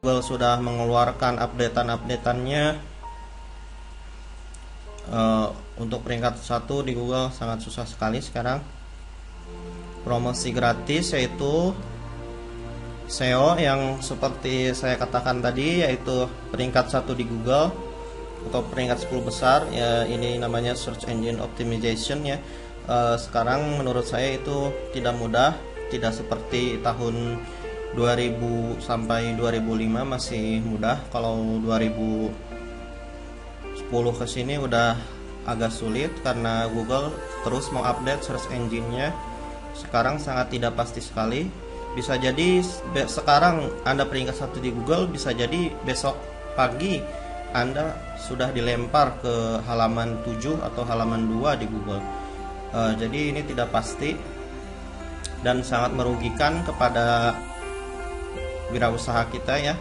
Google sudah mengeluarkan updateannya. Untuk peringkat 1 di Google sangat susah sekali sekarang. Promosi gratis yaitu SEO yang seperti saya katakan tadi, yaitu peringkat 1 di Google atau peringkat 10 besar ya, ini namanya search engine optimization ya. Sekarang menurut saya itu tidak mudah, tidak seperti tahun 2000 sampai 2005 masih mudah. Kalau 2010 ke sini udah agak sulit karena Google terus mengupdate search engine-nya. Sekarang sangat tidak pasti sekali. Bisa jadi sekarang Anda peringkat 1 di Google, bisa jadi besok pagi Anda sudah dilempar ke halaman 7 atau halaman 2 di Google. Jadi ini tidak pasti dan sangat merugikan kepada wirausaha kita ya.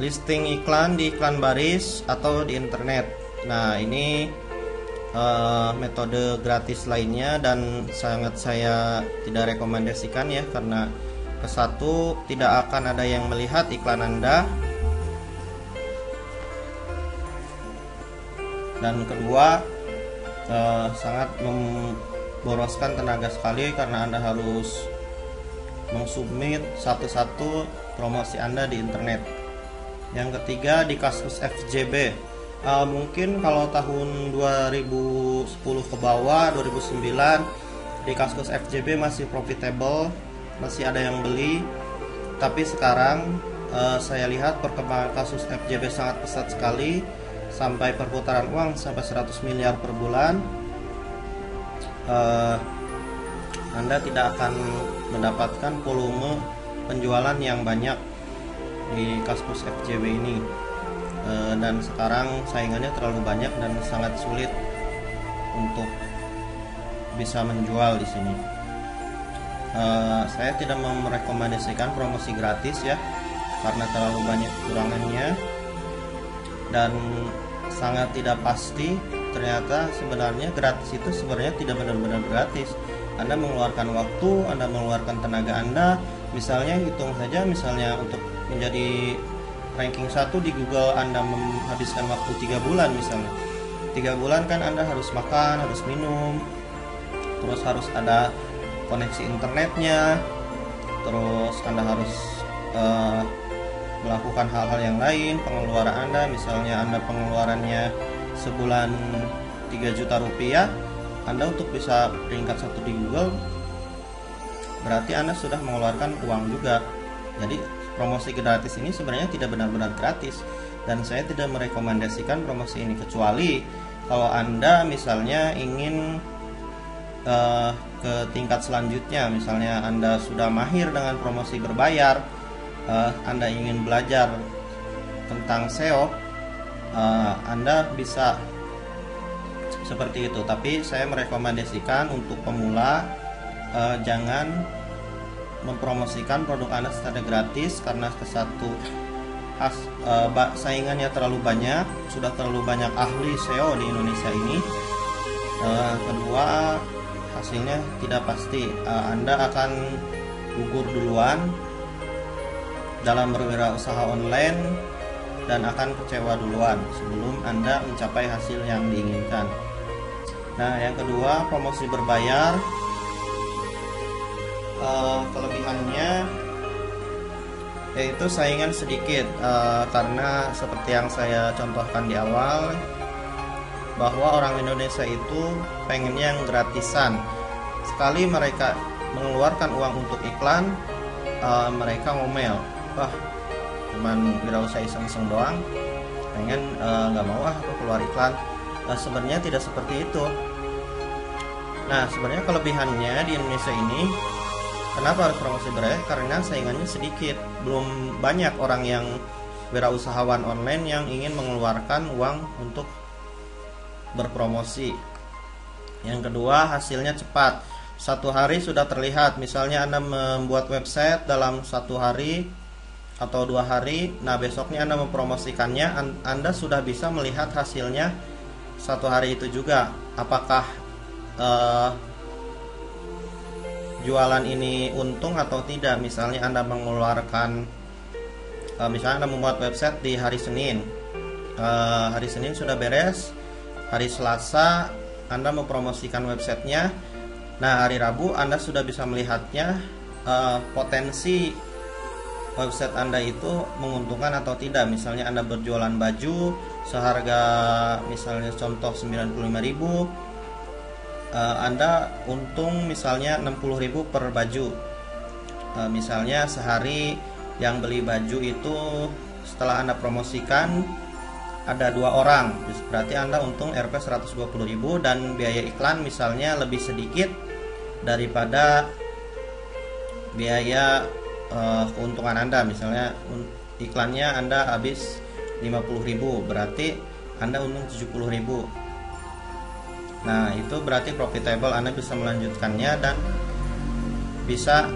Listing iklan di iklan baris atau di internet. Nah, ini metode gratis lainnya dan sangat saya tidak rekomendasikan ya, karena kesatu tidak akan ada yang melihat iklan Anda, dan kedua sangat memboroskan tenaga sekali karena Anda harus mengsubmit satu-satu promosi Anda di internet. Yang ketiga, di kasus FJB. Mungkin kalau tahun 2010 ke bawah, 2009, di kasus FJB masih profitable, masih ada yang beli. Tapi sekarang saya lihat perkembangan kasus FJB sangat pesat sekali, sampai perputaran uang sampai 100 miliar per bulan. Anda tidak akan mendapatkan volume penjualan yang banyak di kasus FJB ini. Dan sekarang saingannya terlalu banyak dan sangat sulit untuk bisa menjual di sini. Saya tidak merekomendasikan promosi gratis ya, karena terlalu banyak kekurangannya dan sangat tidak pasti. Ternyata sebenarnya gratis itu sebenarnya tidak benar-benar gratis. Anda mengeluarkan waktu, Anda mengeluarkan tenaga Anda. Misalnya hitung saja, misalnya untuk menjadi ranking 1 di Google Anda menghabiskan waktu 3 bulan misalnya. 3 bulan kan Anda harus makan, harus minum, terus harus ada koneksi internetnya, terus Anda harus melakukan hal-hal yang lain. Pengeluaran Anda, misalnya Anda pengeluarannya sebulan 3 juta rupiah, Anda untuk bisa peringkat 1 di Google berarti Anda sudah mengeluarkan uang juga. Jadi promosi gratis ini sebenarnya tidak benar-benar gratis, dan saya tidak merekomendasikan promosi ini, kecuali kalau Anda misalnya ingin ke tingkat selanjutnya. Misalnya Anda sudah mahir dengan promosi berbayar, Anda ingin belajar tentang SEO, Anda bisa seperti itu. Tapi saya merekomendasikan untuk pemula jangan mempromosikan produk Anda secara gratis, karena kesatu saingannya terlalu banyak, sudah terlalu banyak ahli SEO di Indonesia ini. Kedua, hasilnya tidak pasti. Anda akan gugur duluan dalam berwirausaha online dan akan kecewa duluan sebelum Anda mencapai hasil yang diinginkan. Nah, yang kedua, promosi berbayar. Kelebihannya yaitu saingan sedikit, karena seperti yang saya contohkan di awal, bahwa orang Indonesia itu pengennya yang gratisan. Sekali mereka mengeluarkan uang untuk iklan, mereka ngomel, wah cuman wirausaha iseng-iseng doang, pengen nggak mau aku keluar iklan. Sebenarnya tidak seperti itu. Nah, sebenarnya kelebihannya di Indonesia ini, kenapa harus promosi berbayar? Karena saingannya sedikit, belum banyak orang yang wirausahawan online yang ingin mengeluarkan uang untuk berpromosi. Yang kedua, hasilnya cepat. 1 hari sudah terlihat. Misalnya Anda membuat website dalam 1 hari atau 2 hari, nah besoknya Anda mempromosikannya, Anda sudah bisa melihat hasilnya 1 hari itu juga. Apakah jualan ini untung atau tidak. Misalnya Anda mengeluarkan misalnya Anda membuat website di hari Senin, hari Senin sudah beres, hari Selasa Anda mempromosikan websitenya. Nah, hari Rabu Anda sudah bisa melihatnya, potensi website Anda itu menguntungkan atau tidak. Misalnya Anda berjualan baju seharga misalnya contoh 95.000, Anda untung misalnya 60.000 per baju. Misalnya sehari yang beli baju itu setelah Anda promosikan ada 2 orang, berarti Anda untung Rp 120.000 dan biaya iklan misalnya lebih sedikit daripada biaya keuntungan Anda. Misalnya iklannya Anda habis 50.000, berarti Anda untung 70.000. Nah, itu berarti profitable. Anda bisa melanjutkannya dan bisa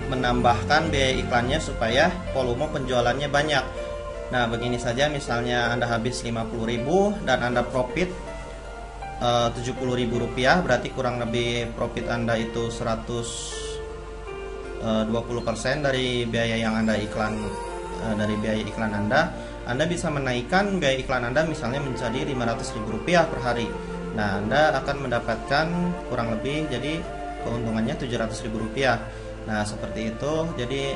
menambahkan biaya iklannya supaya volume penjualannya banyak. Nah, begini saja, misalnya Anda habis 50.000 dan Anda profit 70.000 rupiah, berarti kurang lebih profit Anda itu 120% dari biaya yang Anda dari biaya iklan Anda bisa menaikkan biaya iklan Anda misalnya menjadi 500.000 rupiah per hari. Nah, Anda akan mendapatkan kurang lebih jadi keuntungannya 700.000 rupiah. Nah, seperti itu. Jadi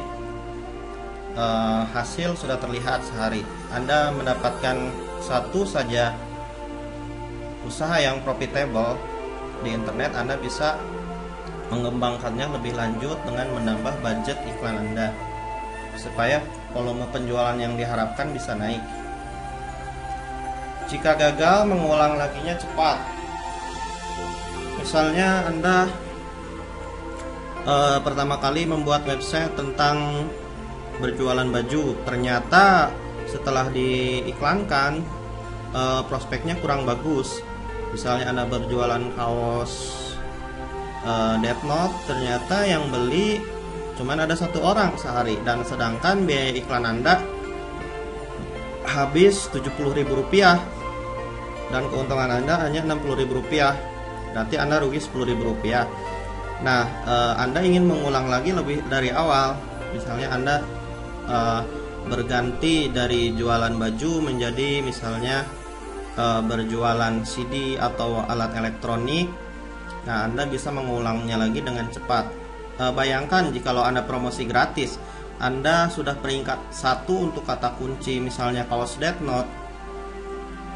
hasil sudah terlihat sehari. Anda mendapatkan satu saja usaha yang profitable di internet, Anda bisa mengembangkannya lebih lanjut dengan menambah budget iklan Anda supaya volume penjualan yang diharapkan bisa naik. Jika gagal, mengulang laginya cepat. Misalnya Anda pertama kali membuat website tentang berjualan baju, ternyata setelah diiklankan prospeknya kurang bagus. Misalnya Anda berjualan kaos Death Note, ternyata yang beli cuman ada 1 orang sehari, dan sedangkan biaya iklan Anda habis 70.000 rupiah dan keuntungan Anda hanya 60.000 rupiah, berarti Anda rugi 10.000 rupiah. Nah, Anda ingin mengulang lagi lebih dari awal. Misalnya Anda berganti dari jualan baju menjadi misalnya berjualan CD atau alat elektronik. Nah, Anda bisa mengulangnya lagi dengan cepat. Bayangkan jikalau Anda promosi gratis, Anda sudah peringkat 1 untuk kata kunci misalnya kaos Death Note.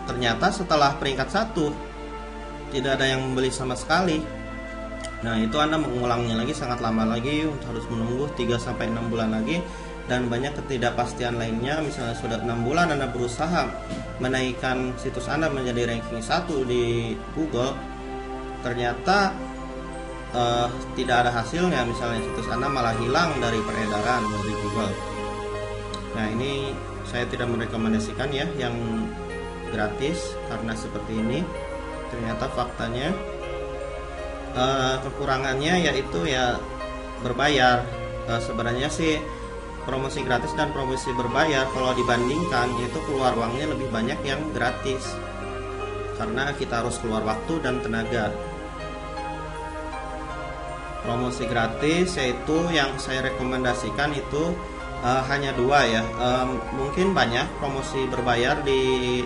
Ternyata setelah peringkat 1 tidak ada yang membeli sama sekali. Nah, itu Anda mengulangnya lagi sangat lama lagi, harus menunggu 3-6 bulan lagi, dan banyak ketidakpastian lainnya. Misalnya sudah 6 bulan Anda berusaha menaikkan situs Anda menjadi ranking 1 di Google, ternyata tidak ada hasilnya. Misalnya situs Anda malah hilang dari peredaran dari Google. Nah, ini saya tidak merekomendasikan ya yang gratis, karena seperti ini ternyata faktanya kekurangannya yaitu ya berbayar. Sebenarnya sih promosi gratis dan promosi berbayar kalau dibandingkan itu keluar uangnya lebih banyak yang gratis, karena kita harus keluar waktu dan tenaga. Promosi gratis yaitu yang saya rekomendasikan itu hanya 2 ya. Mungkin banyak promosi berbayar di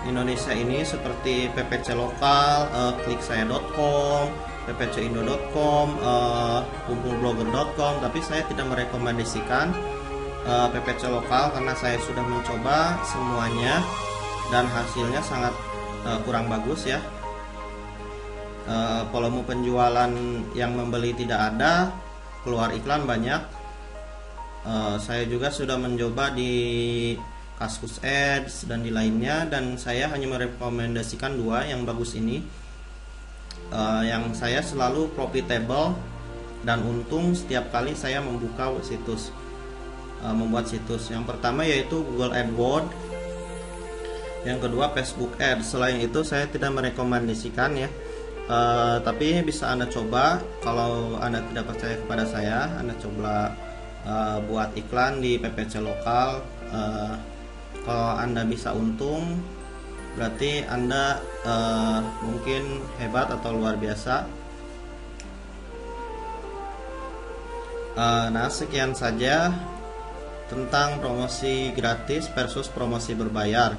Indonesia ini seperti PPC lokal, kliksaya.com, ppcindo.com, kumpulblogger.com, tapi saya tidak merekomendasikan PPC lokal karena saya sudah mencoba semuanya dan hasilnya sangat kurang bagus ya. Volume penjualan yang membeli tidak ada, keluar iklan banyak. Saya juga sudah mencoba di Kaskus Ads dan di lainnya, dan saya hanya merekomendasikan 2 yang bagus ini. Yang saya selalu profitable dan untung setiap kali saya membuka situs, membuat situs. Yang pertama yaitu Google AdWords, yang kedua Facebook Ads. Selain itu saya tidak merekomendasikan ya. Tapi bisa Anda coba. Kalau Anda tidak percaya kepada saya, Anda coba buat iklan di PPC lokal. Kalau Anda bisa untung, berarti Anda mungkin hebat atau luar biasa. Nah, sekian saja tentang promosi gratis versus promosi berbayar.